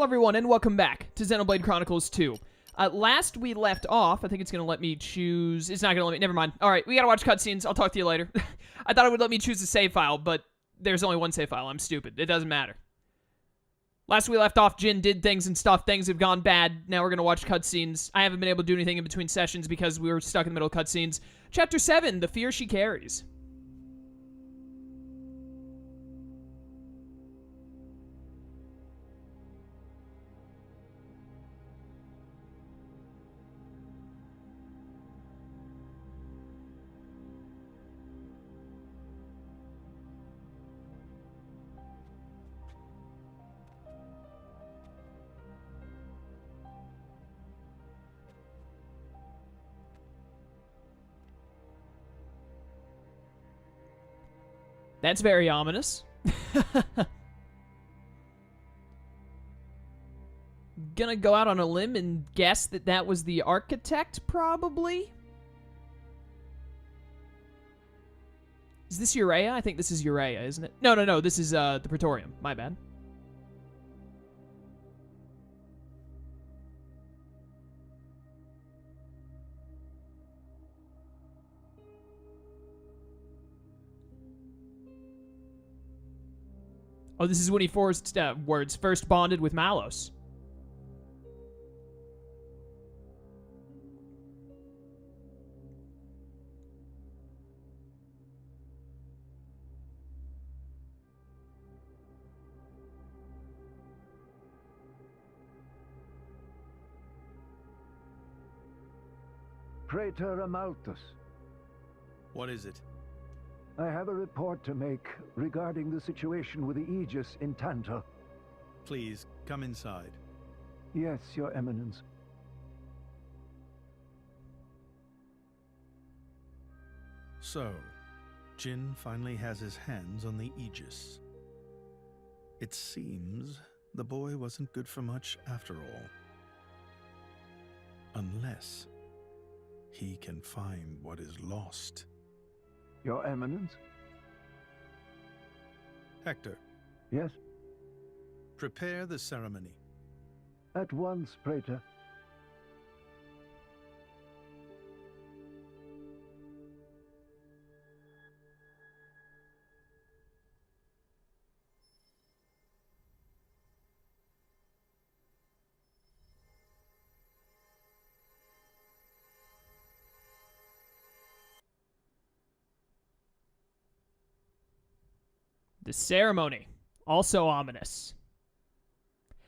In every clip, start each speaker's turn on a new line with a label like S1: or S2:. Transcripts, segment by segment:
S1: everyone, and welcome back to Xenoblade Chronicles 2. Last we left off, I think it's going to let me choose... It's not going to let me... Never mind. Alright, we got to watch cutscenes. I'll talk to you later. I thought it would let me choose a save file, but there's only one save file. I'm stupid. It doesn't matter. Last we left off, Jin did things and stuff. Things have gone bad. Now we're going to watch cutscenes. I haven't been able to do anything in between sessions because we were stuck in the middle of cutscenes. Chapter 7, The Fear She Carries. That's very ominous. Gonna go out on a limb and guess that that was the architect, probably? Is this Urea? I think this is Urea, isn't it? No, this is the Praetorium. My bad. Oh, this is when he first bonded with Malos.
S2: Praetorium.
S3: What is it?
S2: I have a report to make regarding the situation with the Aegis in Tantal.
S3: Please, come inside.
S2: Yes, Your Eminence.
S3: So, Jin finally has his hands on the Aegis. It seems the boy wasn't good for much after all. Unless he can find what is lost.
S2: Your Eminence?
S3: Hector.
S2: Yes?
S3: Prepare the ceremony.
S2: At once, Praetor.
S1: The ceremony. Also ominous.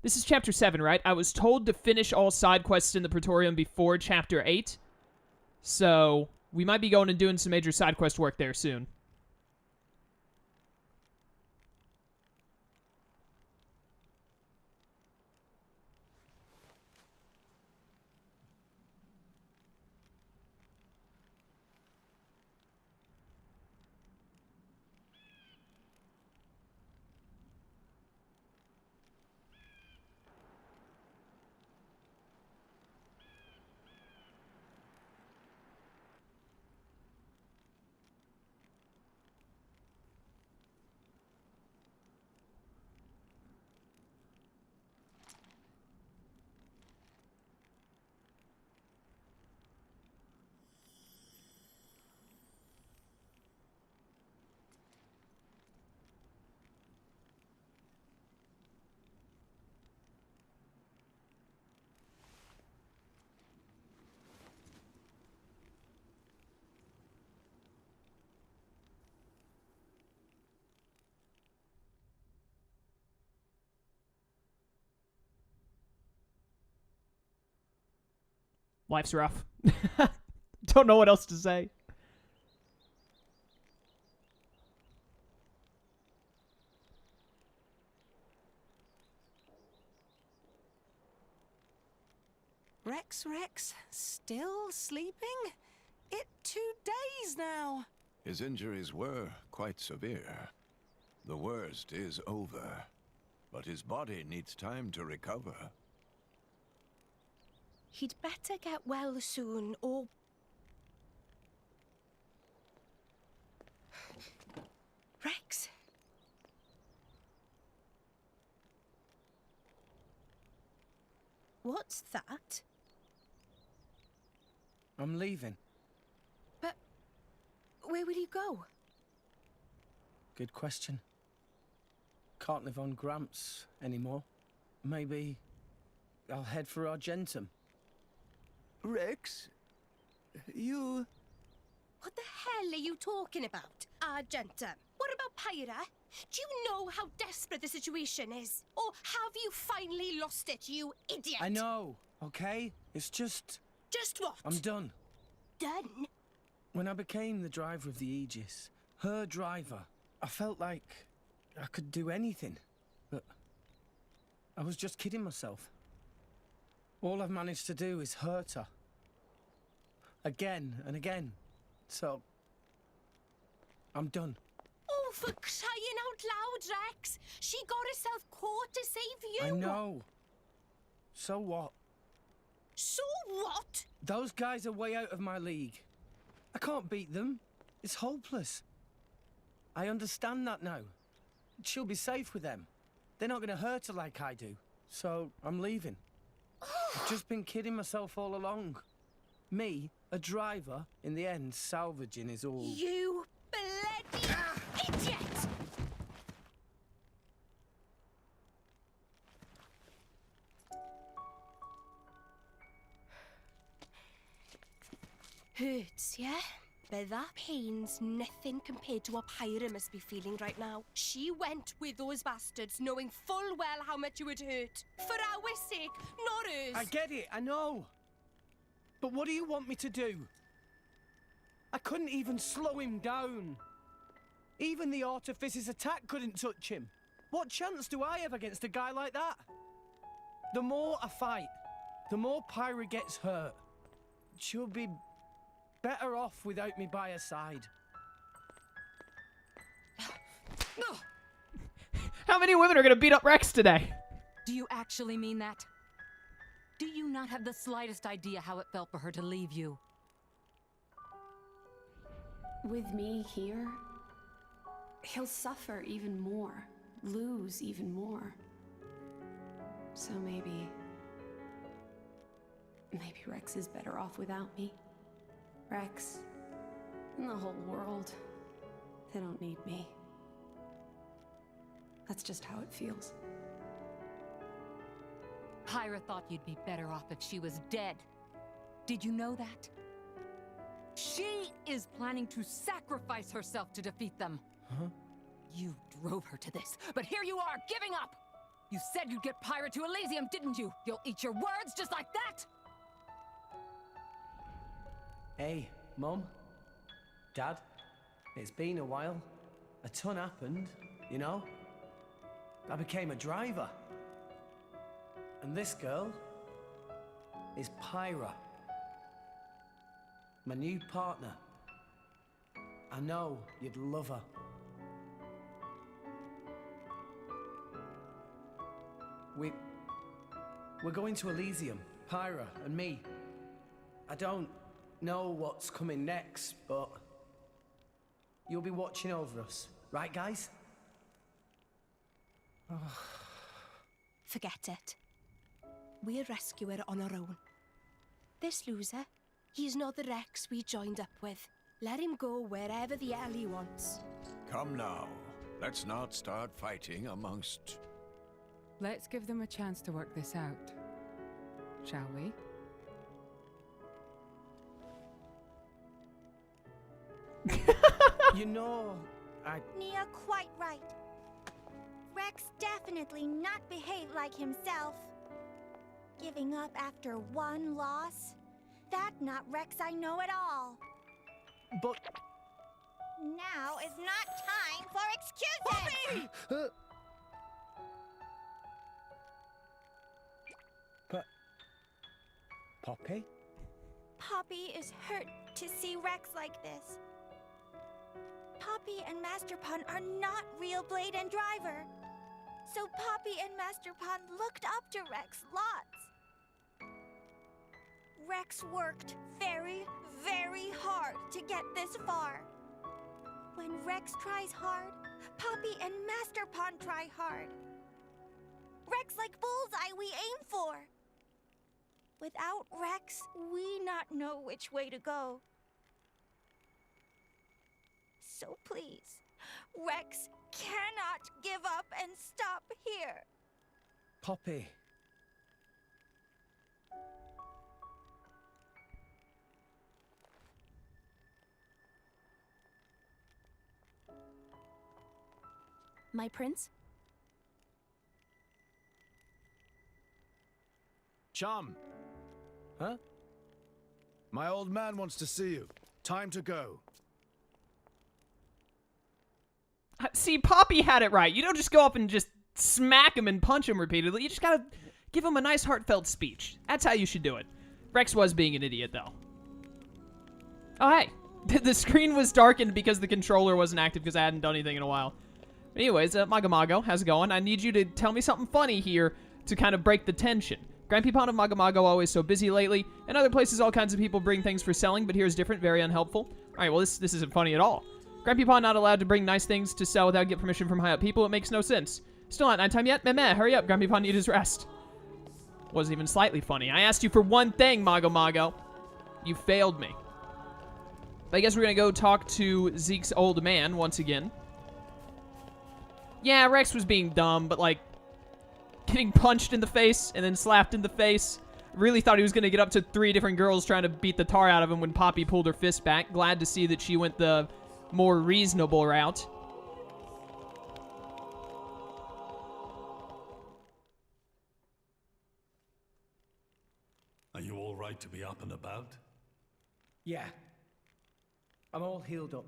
S1: This is Chapter 7, right? I was told to finish all side quests in the Praetorium before Chapter 8. So, we might be going and doing some major side quest work there soon. Life's rough. Don't know what else to say.
S4: Rex, still sleeping? It 2 days now.
S5: His injuries were quite severe. The worst is over, but his body needs time to recover.
S4: He'd better get well soon, or... Rex? What's that?
S6: I'm leaving.
S4: But where will you go?
S6: Good question. Can't live on Gramps anymore. Maybe I'll head for Argentum.
S5: Rex, you...
S4: What the hell are you talking about, Argentum? What about Pyra? Do you know how desperate the situation is? Or have you finally lost it, you idiot?
S6: I know, okay? It's just...
S4: Just what?
S6: I'm done.
S4: Done?
S6: When I became the driver of the Aegis, her driver, I felt like I could do anything. But I was just kidding myself. All I've managed to do is hurt her. Again and again. So, I'm done.
S4: Oh, for crying out loud, Rex! She got herself caught to save you!
S6: I know. So what?
S4: So what?
S6: Those guys are way out of my league. I can't beat them. It's hopeless. I understand that now. She'll be safe with them. They're not going to hurt her like I do. So, I'm leaving. I've just been kidding myself all along. Me, a driver, in the end, salvaging is all...
S4: You bloody idiot! Hurts, yeah? But that pain's nothing compared to what Pyra must be feeling right now. She went with those bastards knowing full well how much it would hurt. For our sake, not hers.
S6: I get it, I know. But what do you want me to do? I couldn't even slow him down. Even the Artifice's attack couldn't touch him. What chance do I have against a guy like that? The more I fight, the more Pyra gets hurt. She'll be better off without me by her side.
S1: How many women are gonna beat up Rex today?
S7: Do you actually mean that? Do you not have the slightest idea how it felt for her to leave you?
S8: With me here, he'll suffer even more, lose even more. So maybe Rex is better off without me. Rex and the whole world, they don't need me. That's just how it feels.
S7: Pyra thought you'd be better off if she was dead. Did you know that? She is planning to sacrifice herself to defeat them.
S6: Huh?
S7: You drove her to this, but here you are, giving up! You said you'd get Pyra to Elysium, didn't you? You'll eat your words just like that?
S6: Hey, Mum, Dad, it's been a while. A ton happened, you know? I became a driver. And this girl is Pyra, my new partner. I know you'd love her. We're going to Elysium, Pyra and me. I don't know what's coming next, but you'll be watching over us, right, guys?
S4: Forget it. We'll rescue her on our own. This loser, he's not the Rex we joined up with. Let him go wherever the hell he wants.
S5: Come now. Let's not start fighting amongst...
S9: Let's give them a chance to work this out, shall we?
S6: You know,
S10: Nia quite right. Rex definitely not behaved like himself. Giving up after one loss? That not Rex I know at all.
S6: but...
S10: Now is not time for excuses!
S6: But... Poppy?
S10: Poppy is hurt to see Rex like this. Poppy and Master Pun are not real Blade and Driver. So Poppy and Master Pun looked up to Rex lots. Rex worked very, very hard to get this far. When Rex tries hard, Poppy and Master Pun try hard. Rex like bullseye we aim for. Without Rex, we not know which way to go. So please, Rex cannot give up and stop here.
S6: Poppy.
S11: My prince?
S12: Chum! Huh? My old man wants to see you. Time to go.
S1: See, Poppy had it right. You don't just go up and just smack him and punch him repeatedly. You just gotta give him a nice heartfelt speech. That's how you should do it. Rex was being an idiot, though. Oh, hey. The screen was darkened because the controller wasn't active because I hadn't done anything in a while. Anyways, Magamago, how's it going? I need you to tell me something funny here to kind of break the tension. Grandpeepon of Magamago always so busy lately. In other places, all kinds of people bring things for selling, but here's different, very unhelpful. Alright, well, this isn't funny at all. Grandpeepon not allowed to bring nice things to sell without get permission from high up people. It makes no sense. Still not nighttime yet? Meh, hurry up. Grandpeepon needs his rest. Wasn't even slightly funny. I asked you for one thing, Magamago. You failed me. But I guess we're gonna go talk to Zeke's old man once again. Yeah, Rex was being dumb, but like, getting punched in the face and then slapped in the face. Really thought he was going to get up to 3 different girls trying to beat the tar out of him when Poppy pulled her fist back. Glad to see that she went the more reasonable route.
S13: Are you all right to be up and about?
S6: Yeah. I'm all healed up.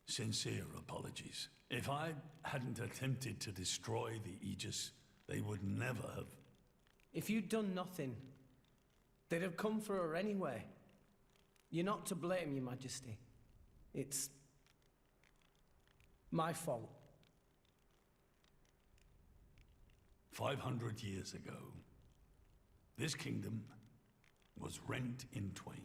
S13: Sincere apologies. If I hadn't attempted to destroy the Aegis, they would never have.
S6: If you'd done nothing, they'd have come for her anyway. You're not to blame, Your Majesty. It's my fault.
S13: 500 years ago, this kingdom was rent in twain.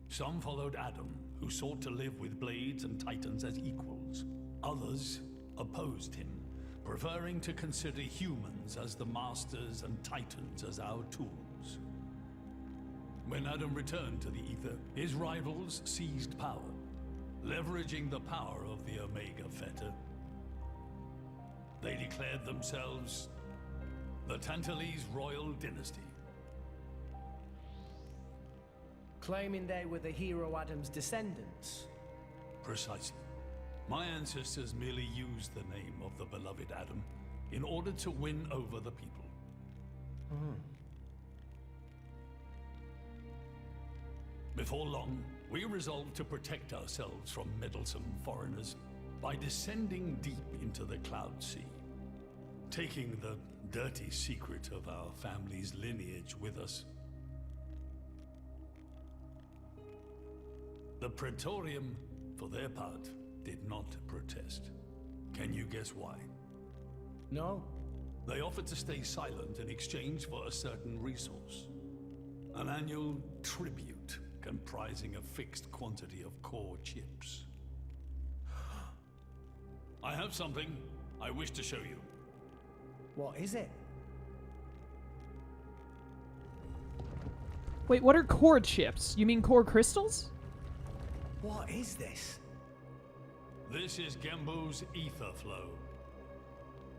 S13: Some followed Adam, who sought to live with blades and titans as equals. Others opposed him, preferring to consider humans as the masters and titans as our tools. When Adam returned to the Ether, his rivals seized power, leveraging the power of the Omega Fetter. They declared themselves the Tantalese royal dynasty.
S6: Claiming they were the hero Adam's descendants.
S13: Precisely. My ancestors merely used the name of the beloved Adam in order to win over the people. Before long, we resolved to protect ourselves from meddlesome foreigners by descending deep into the Cloud Sea, taking the dirty secret of our family's lineage with us. The Praetorium, for their part, did not protest. Can you guess why?
S6: No.
S13: They offered to stay silent in exchange for a certain resource. An annual tribute comprising a fixed quantity of core chips. I have something I wish to show you.
S6: What is it?
S1: Wait, what are core chips? You mean core crystals?
S6: What is this?
S13: This is Gembo's ether flow.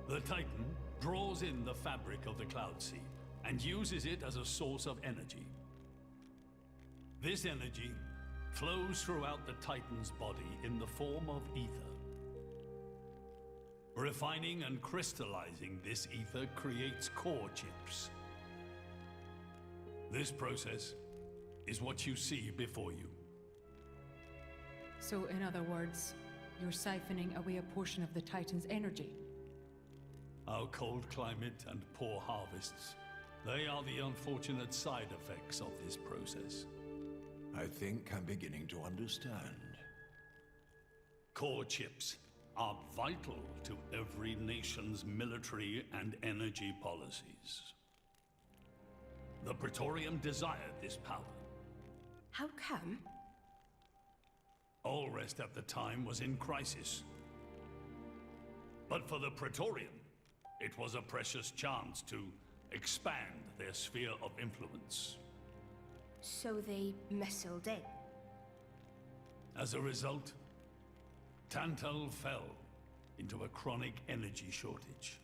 S13: The Titan draws in the fabric of the Cloud Sea and uses it as a source of energy. This energy flows throughout the Titan's body in the form of ether. Refining and crystallizing this ether creates core chips. This process is what you see before you.
S9: So, in other words, you're siphoning away a portion of the Titan's energy.
S13: Our cold climate and poor harvests, they are the unfortunate side effects of this process.
S5: I think I'm beginning to understand.
S13: Core chips are vital to every nation's military and energy policies. The Praetorium desired this power.
S11: How come?
S13: Allrest at the time was in crisis. But for the Praetorium, it was a precious chance to expand their sphere of influence.
S11: So they missiled in.
S13: As a result, Tantal fell into a chronic energy shortage.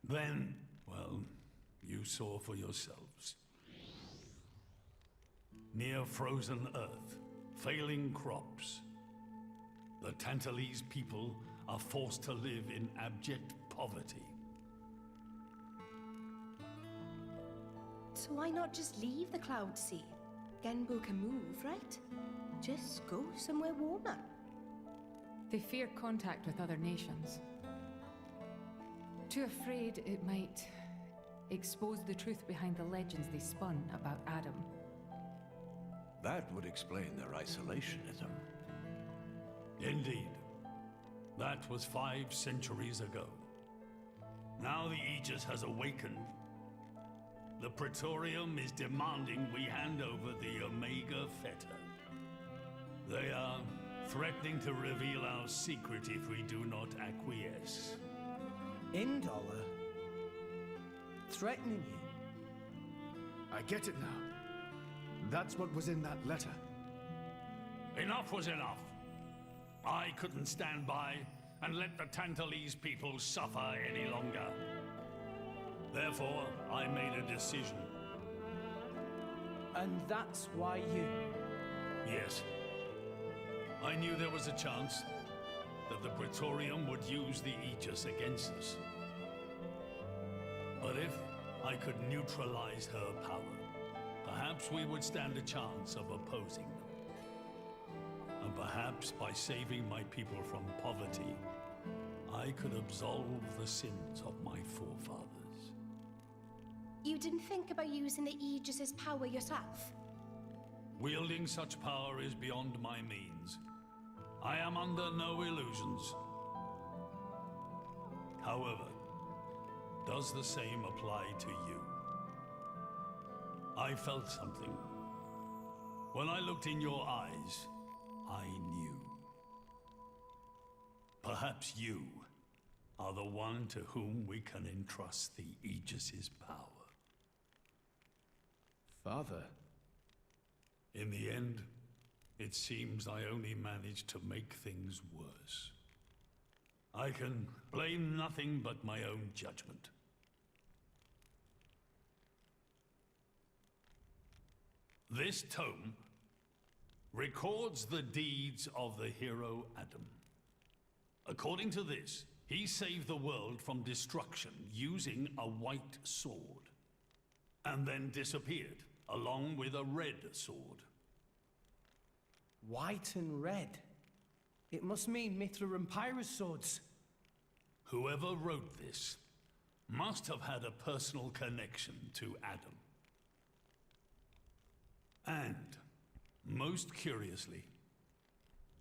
S13: Then, well, you saw for yourselves. Near frozen earth, failing crops, the Tantalese people are forced to live in abject poverty.
S11: So why not just leave the Cloud Sea? Genbo can move, right? Just go somewhere warmer.
S9: They fear contact with other nations. Too afraid it might expose the truth behind the legends they spun about Adam.
S5: That would explain their isolationism.
S13: Indeed. That was 5 centuries ago. Now the Aegis has awakened. The Praetorium is demanding we hand over the Omega Fetter. They are threatening to reveal our secret if we do not acquiesce.
S6: Indollar? Threatening you?
S12: I get it now. That's what was in that letter.
S13: Enough was enough. I couldn't stand by and let the Tantalese people suffer any longer. Therefore, I made a decision.
S6: And that's why you...
S13: Yes. I knew there was a chance that the Praetorium would use the Aegis against us. But if I could neutralize her power, perhaps we would stand a chance of opposing them. And perhaps by saving my people from poverty, I could absolve the sins of my forefathers.
S11: You didn't think about using the Aegis's power yourself?
S13: Wielding such power is beyond my means. I am under no illusions. However, does the same apply to you? I felt something. When I looked in your eyes, I knew. Perhaps you are the one to whom we can entrust the Aegis's power.
S12: Father?
S13: In the end, it seems I only managed to make things worse. I can blame nothing but my own judgment. This tome records the deeds of the hero Adam. According to this, he saved the world from destruction using a white sword, and then disappeared, along with a red sword.
S6: White and red? It must mean Mithra and Pyra's swords.
S13: Whoever wrote this must have had a personal connection to Adam. And, most curiously,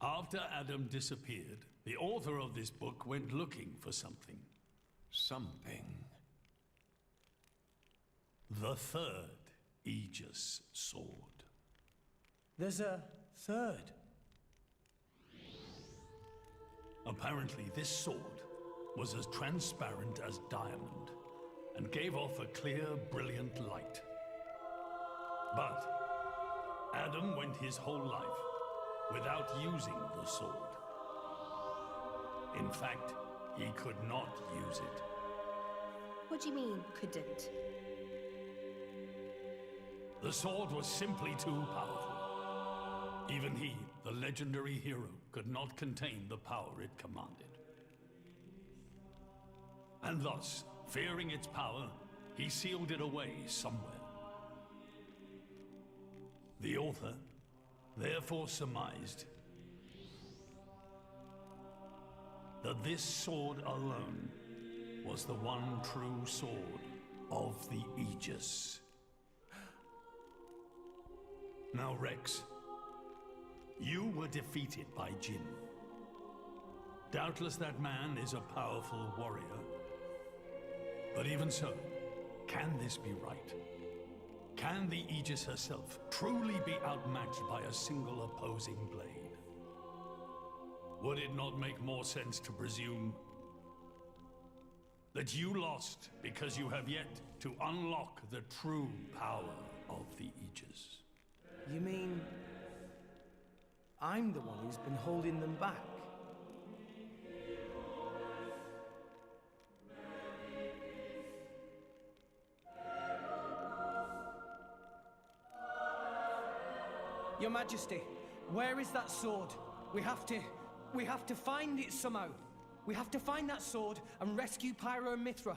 S13: after Adam disappeared, the author of this book went looking for something.
S5: Something?
S13: The third Aegis sword.
S6: There's a third?
S13: Apparently, this sword was as transparent as diamond and gave off a clear, brilliant light. But Adam went his whole life without using the sword. In fact, he could not use it.
S11: What do you mean, couldn't?
S13: The sword was simply too powerful. Even he, the legendary hero, could not contain the power it commanded. And thus, fearing its power, he sealed it away somewhere. The author therefore surmised that this sword alone was the one true sword of the Aegis. Now, Rex, you were defeated by Jin. Doubtless that man is a powerful warrior. But even so, can this be right? Can the Aegis herself truly be outmatched by a single opposing blade? Would it not make more sense to presume That you lost because you have yet to unlock the true power of the Aegis.
S6: You mean I'm the one who's been holding them back? Your Majesty, where is that sword? We have to find it somehow. We have to find that sword and rescue Pyra and Mithra.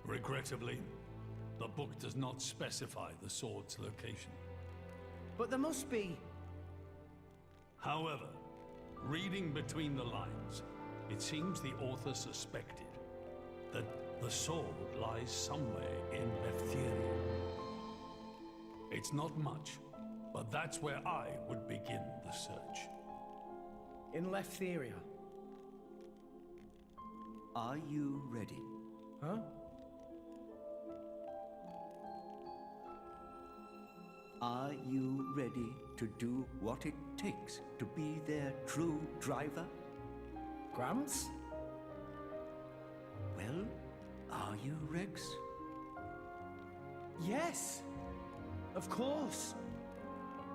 S13: Regrettably, the book does not specify the sword's location.
S6: But there must be.
S13: However, reading between the lines, it seems the author suspected that the sword lies somewhere in Leftheria. It's not much, but that's where I would begin the search.
S6: In Leftheria.
S14: Are you ready?
S6: Huh?
S14: Are you ready to do what it takes to be their true driver?
S6: Gramps?
S14: Well, are you, Rex?
S6: Yes! Of course!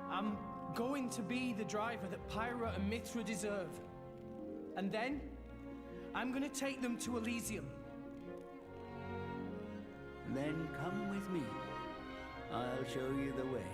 S6: I'm going to be the driver that Pyra and Mithra deserve. And then, I'm gonna take them to Elysium.
S14: Then come with me. I'll show you the way.